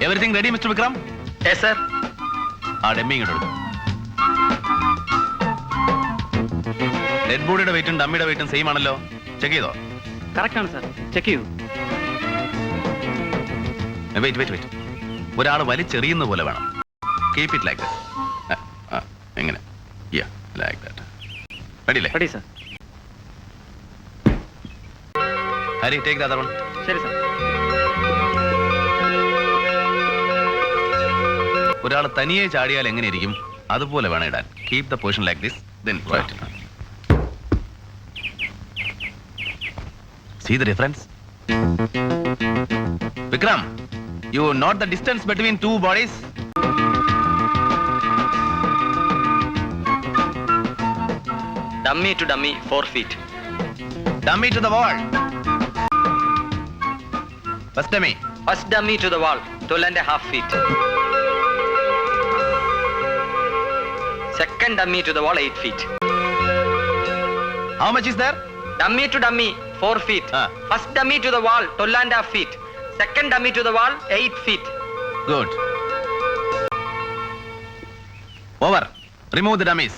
Everything ready mister Vikram? Yes sir. ആ dummy ഇങ്ങോട്ട് എടുക്കും. ഡെഡ് ബോഡിയുടെ വെയിറ്റും ഡമ്മിയുടെ വെയിറ്റും സെയിം ആണല്ലോ. ചെക്ക് ചെയ്തോ? കറക്റ്റ് ആണ് സർ. ചെക്ക് ചെയ്തു. വെയിറ്റ്. ഒരാൾ വലിച്ചെറിയുന്ന പോലെ വേണം. Keep it like that. എങ്ങനെ? Like that. റെഡി അല്ലേ? Ready sir. Hari, take the other one. ശരി സർ. ഒരാൾ തനിയെ ചാടിയാൽ എങ്ങനെയിരിക്കും അതുപോലെ വേണം ഇടാൻ. Keep the position like this, then see the difference? Vikram, you note the distance between two bodies? Dummy to dummy 4 feet. Dummy to the wall. First dummy. First dummy to the wall 12.5 feet. Second dummy to the wall 8 feet. How much is there? Dummy to dummy 4 feet. First dummy to the wall 12.5 feet. Second dummy to the wall 8 feet. Good. Over. Remove the dummies.